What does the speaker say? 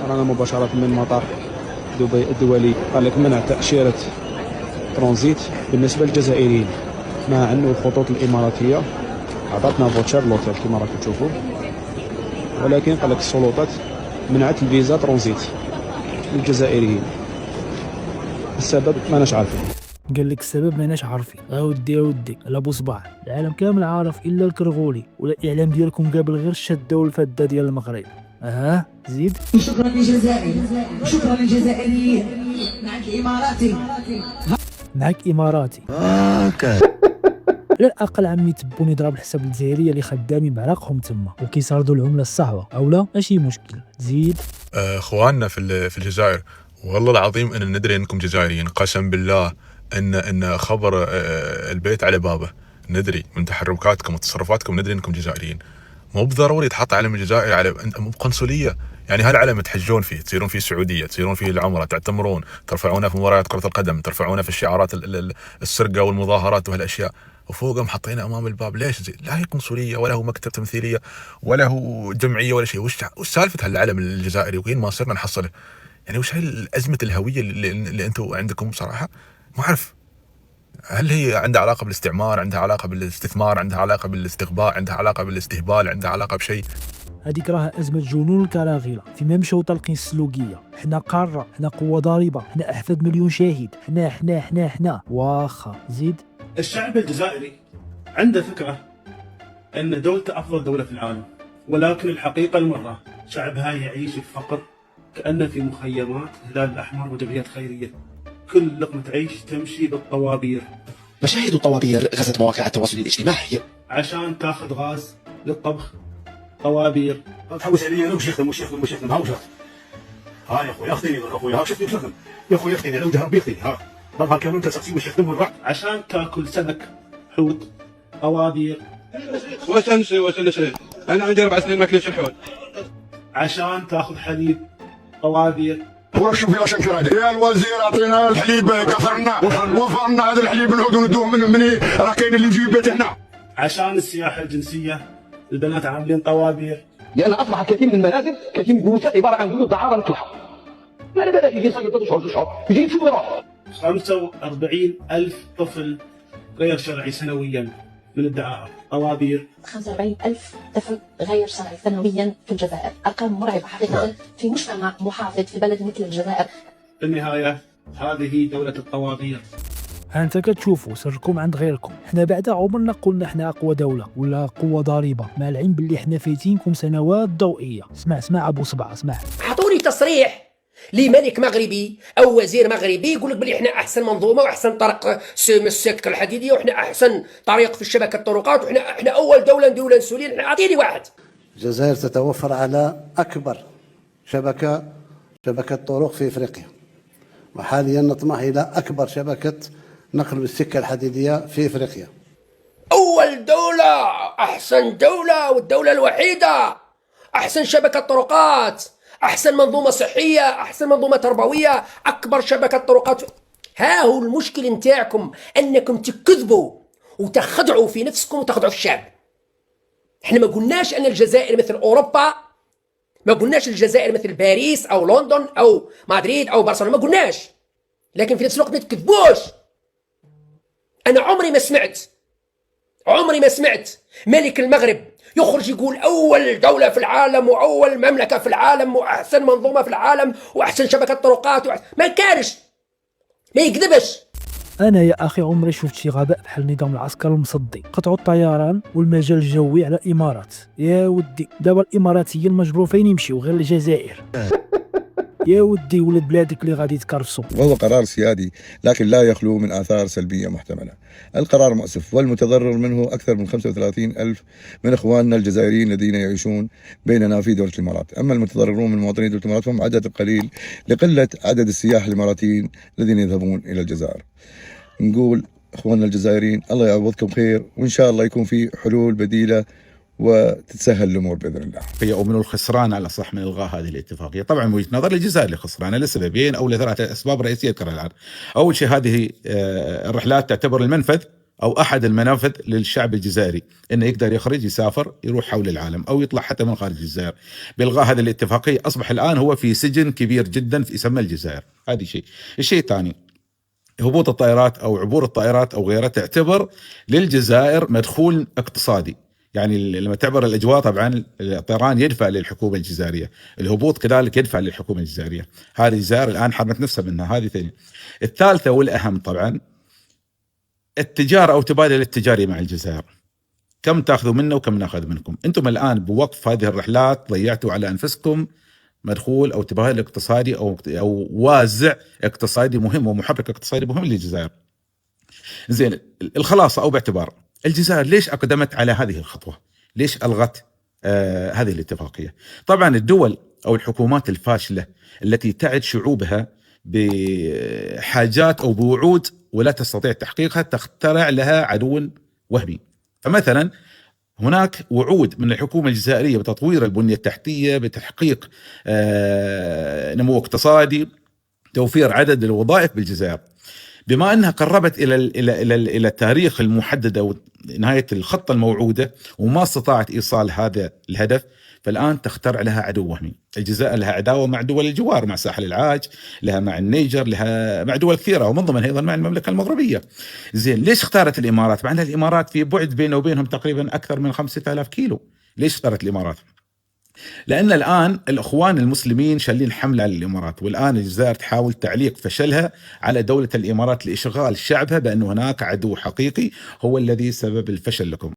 رانا مباشرة من مطار دبي الدولي. قال لك منع تأشيرة ترانزيت بالنسبة للجزائريين، مع أنه الخطوط الإماراتية عطاتنا فوتشر لوتيل كما راكم تشوفوا، ولكن قال لك السلطات منعت الفيزا ترانزيت للجزائريين. السبب ماناش عارفين. قال لك السبب ماناش عارفين. اودي لا بصباع، العالم كامل عارف الا الكرغولي، ولا الاعلام ديالكم قابل غير الشده والفده ديال المغرب. زيد. شكرا للجزائر، شكرا للجزائريين. معك الاماراتي، معك اماراتي. على الاقل عمي تبوني ضرب الحساب الجزائريه اللي خدامين بعراقهم تما وكيصردوا العمله الصعبه، او لا ماشي مشكل. زيد. اخواننا في الجزائر، والله العظيم ان ندري انكم جزائريين، قسم بالله ان خبر البيت على بابه، ندري من تحركاتكم وتصرفاتكم، ندري انكم جزائريين. مو بضروري يتحط علم الجزائر على مو بقنصليه، يعني هالعلم تحجون فيه، تصيرون فيه السعوديه، تصيرون فيه العمره، تعتمرون، ترفعونه في مباريات كره القدم، ترفعونه في الشعارات السرقه والمظاهرات وهالاشياء، وفوقهم حطينا امام الباب. ليش؟ لا هي قنصليه ولا هو مكتب تمثيليه ولا هو جمعيه ولا شيء. وش سالفه هالعلم الجزائري وين ما صرنا نحصله؟ يعني وش هاي ازمه الهويه اللي انتم عندكم صراحه؟ ما اعرف. هل هي عندها علاقه بالاستعمار، عندها علاقه بالاستثمار، عندها علاقه بالاستغباء، عندها علاقه بالاستهبال، عندها علاقه بشيء؟ هذيك راها ازمه جنون الكراغيله فيما مشاو طالقين السلوكيه. حنا قاره، حنا قوه ضاربه، حنا احفاد مليون شاهد، حنا واخا. زيد. الشعب الجزائري عنده فكرة أن دولته أفضل دولة في العالم، ولكن الحقيقة المرة شعبها يعيش في فقر، كأنه في مخيمات الهلال الأحمر وجمعيات خيرية. كل لقمة عيش تمشي بالطوابير. مشاهد الطوابير غزت مواقع التواصل الاجتماعي. عشان تاخذ غاز للطبخ طوابير. تحوس علي انا وش يخدم ها وش ها يا اخوي اخذني يا اخوي، ها شفتني وش يخدم يا اخوي، اخذني لو دهب بيخذني ها ضربها كامل تسقسي وش يخدم والرعد. عشان تاكل سمك حوت طوابير. واش نشري انا عندي 4 سنين ما كليتش الحوت. عشان تاخذ حليب طوابير. واش في عشان كرا يا الوزير اعطينا الحليب كثرنا وفرنا هذا الحليب نعودوا ندوه مني، راه كاين اللي يجي بيت هنا. عشان السياحه الجنسيه البنات عاملين طوابير. لان اصبح كثير من المنازل، كثير من البيوت عباره عن بيوت دعاره مفتوحه. ما بدا يجي يصير شهور يجي يشوف يروح. 45,000 طفل غير شرعي سنويا من الدعارة طوابير. 45,000 طفل غير شرعي سنويا في الجزائر، أرقام مرعبة حقيقة في مجتمع محافظ في بلد مثل الجزائر. في النهاية هذه دولة الطوابير. انت كتشوفوا سركم عند غيركم. حنا بعدا عمرنا قلنا حنا اقوى دوله ولا قوه ضاربه، مع العلم باللي حنا فايتينكم سنوات ضوئيه. اسمع ابو صبعه، اسمع. اعطوني تصريح لملك مغربي او وزير مغربي يقول لك بلي احنا احسن منظومه واحسن طرق السكه الحديديه واحنا احسن طريق في الشبكه الطرقات واحنا اول دوله نديروا الانسولين. اعطيني واحد. الجزائر تتوفر على اكبر شبكه طرق في افريقيا، وحاليا نطمح الى اكبر شبكه نقل بالسكه الحديديه في افريقيا. اول دوله، احسن دوله والدوله الوحيده، احسن شبكه طرقات، احسن منظومه صحيه، احسن منظومه تربويه، اكبر شبكه طرقات. ها هو المشكل نتاعكم، انكم تكذبوا وتخدعوا في نفسكم وتخدعوا في الشعب. احنا ما قلناش ان الجزائر مثل اوروبا، ما قلناش الجزائر مثل باريس او لندن او مدريد او برشلونه، ما قلناش، لكن في نفس الوقت ما تكذبوش. انا عمري ما سمعت ملك المغرب يخرج يقول أول دولة في العالم وأول مملكة في العالم وأحسن منظومة في العالم وأحسن شبكة طرقات ما كانش، ما يكذبش. انا يا اخي عمري شفت شي غباء بحال نظام العسكر المصدي. قطعوا الطيران والمجال الجوي على الامارات. يا ودي دابا الاماراتيين المجروفين يمشيو غير الجزائر. يا ودي ولد بلادك اللي غادي يتكرفسوا. وهو قرار سيادي لكن لا يخلو من آثار سلبية محتملة. القرار مؤسف، والمتضرر منه أكثر من 35,000 من إخواننا الجزائريين الذين يعيشون بيننا في دولة الإمارات. أما المتضررون من مواطني دولة الإمارات فهم عدد قليل لقلة عدد السياح الإماراتيين الذين يذهبون إلى الجزائر. نقول إخواننا الجزائريين الله يعوضكم خير، وإن شاء الله يكون في حلول بديلة وتتسهل الامور باذن الله. يؤمن الخسران على صح من الغاء هذه الاتفاقيه. طبعا من وجهه نظر الجزائر خسرانه لسببين او لثلاثه اسباب رئيسيه. اذكر الان. اول شيء هذه الرحلات تعتبر المنفذ أو أحد المنافذ للشعب الجزائري إنه يقدر يخرج يسافر يروح حول العالم أو يطلع حتى من خارج الجزائر. بإلغاء هذه الاتفاقية أصبح الآن هو في سجن كبير جدا يسمى الجزائر. هذه شيء. الشيء الثاني، هبوط الطائرات أو عبور الطائرات أو غيرها تعتبر للجزائر مدخول اقتصادي. يعني لما تعبر الأجواء طبعا الطيران يدفع للحكومة الجزائرية، الهبوط كذلك يدفع للحكومة الجزائرية. هذه الجزائر الآن حرمت نفسها منها. هذه ثانية. الثالثة والأهم طبعا التجارة أو تبادل التجاري مع الجزائر، كم تأخذوا منا وكم نأخذ منكم. أنتم الآن بوقف هذه الرحلات ضيعتوا على أنفسكم مدخول أو تبادل اقتصادي أو وازع اقتصادي مهم ومحرك اقتصادي مهم للجزائر. زين، الخلاصة أو باعتبار الجزائر ليش أقدمت على هذه الخطوة؟ ليش ألغت هذه الاتفاقية؟ طبعا الدول أو الحكومات الفاشلة التي تعد شعوبها بحاجات أو بوعود ولا تستطيع تحقيقها تخترع لها عدو وهمي. فمثلا هناك وعود من الحكومة الجزائرية بتطوير البنية التحتية، بتحقيق نمو اقتصادي، توفير عدد الوظائف بالجزائر. بما أنها قربت إلى التاريخ المحدد أو نهاية الخطة الموعودة وما استطاعت إيصال هذا الهدف، فالآن تخترع لها عدو وهمي. الجزائر لها عداوة مع دول الجوار، مع ساحل العاج، لها مع النيجر، لها مع دول كثيرة ومن ضمنها أيضا مع المملكة المغربية. زين، ليش اختارت الإمارات؟ مع أن الإمارات في بعد بينه وبينهم تقريبا أكثر من 5000 كيلو. ليش اختارت الإمارات؟ لأن الآن الأخوان المسلمين شالين حملة على الإمارات، والآن الجزائر تحاول تعليق فشلها على دولة الإمارات لإشغال شعبها بأن هناك عدو حقيقي هو الذي سبب الفشل لكم.